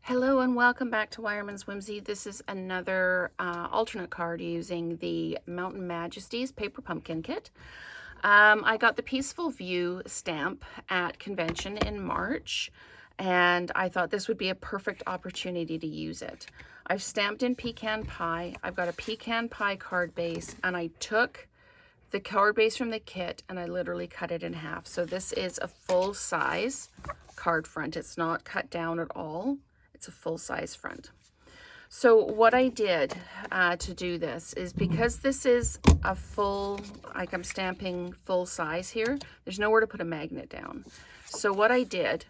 Hello and welcome back to Wireman's Whimsy. This is another alternate card using the Mountain Majesties Paper Pumpkin kit. I got the Peaceful View stamp at convention in March, and I thought this would be a perfect opportunity to use it. I've stamped in pecan pie. I've got a pecan pie card base, and I took the card base from the kit and I literally cut it in half. So this is a full size card front. It's not cut down at all. It's a full size front. So what I did to do this is, because this is a full, like I'm stamping full size here, there's nowhere to put a magnet down. So what I did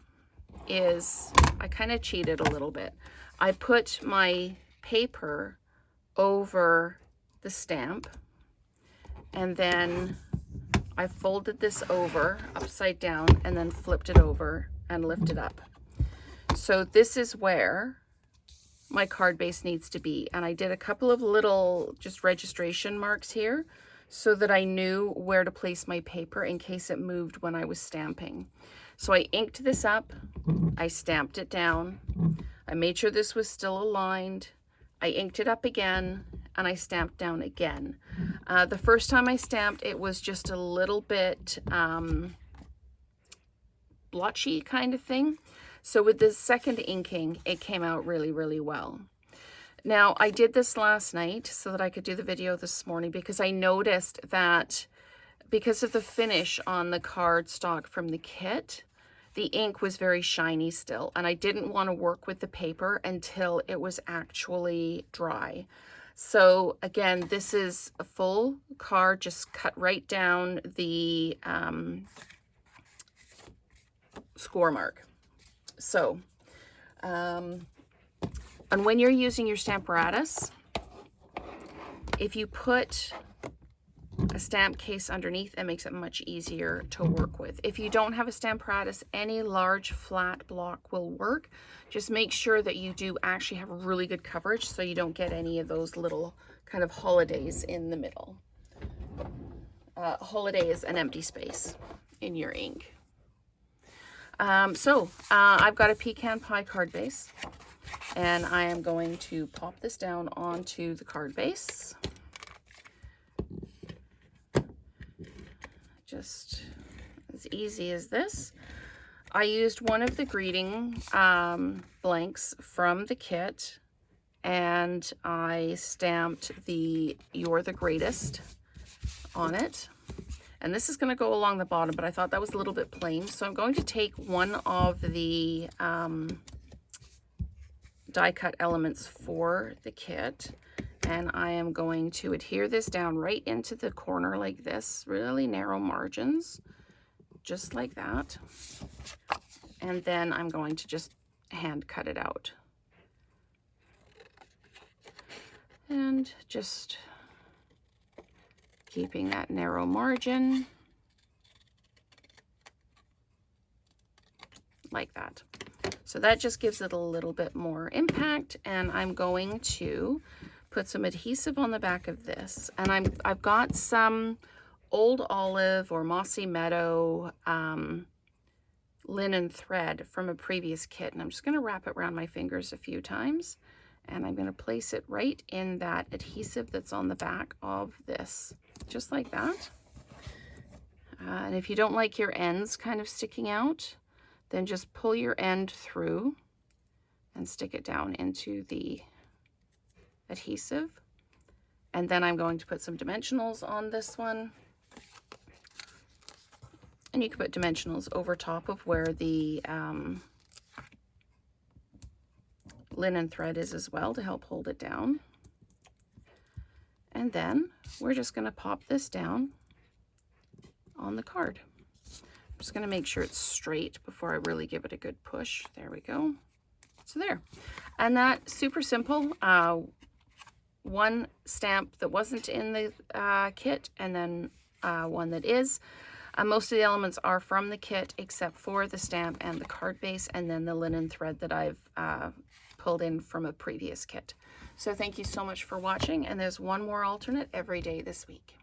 is I kind of cheated a little bit. I put my paper over the stamp, and then I folded this over upside down and then flipped it over and lifted up. So this is where my card base needs to be. And I did a couple of little just registration marks here so that I knew where to place my paper in case it moved when I was stamping. So I inked this up, I stamped it down, I made sure this was still aligned, I inked it up again, and I stamped down again. The first time I stamped, it was just a little bit blotchy kind of thing. So with the second inking, it came out really, really well. Now, I did this last night so that I could do the video this morning, because I noticed that because of the finish on the cardstock from the kit, the ink was very shiny still, and I didn't want to work with the paper until it was actually dry. So again, this is a full card, just cut right down the score mark. So, and when you're using your Stamparatus, if you put a stamp case underneath, it makes it much easier to work with. If you don't have a Stamparatus, any large flat block will work. Just make sure that you do actually have really good coverage so you don't get any of those little kind of holidays in the middle. Holiday is an empty space in your ink. I've got a pecan pie card base, and I am going to pop this down onto the card base. Just as easy as this. I used one of the greeting blanks from the kit, and I stamped the "You're the Greatest" on it. And this is going to go along the bottom, but I thought that was a little bit plain. So I'm going to take one of the die cut elements for the kit, and I am going to adhere this down right into the corner like this, really narrow margins, just like that. And then I'm going to just hand cut it out. And just keeping that narrow margin like that. So that just gives it a little bit more impact, and I'm going to put some adhesive on the back of this, and I've got some old olive or mossy meadow linen thread from a previous kit, and I'm just going to wrap it around my fingers a few times, and I'm going to place it right in that adhesive that's on the back of this, just like that. And if you don't like your ends kind of sticking out, then just pull your end through and stick it down into the adhesive. And then I'm going to put some dimensionals on this one. And you can put dimensionals over top of where the linen thread is as well, to help hold it down. And then we're just going to pop this down on the card. I'm just going to make sure it's straight before I really give it a good push. There we go. So there. And that's super simple. One stamp that wasn't in the kit, and then one that is. Most of the elements are from the kit except for the stamp and the card base, and then the linen thread that I've pulled in from a previous kit. So thank you so much for watching, and there's one more alternate every day this week.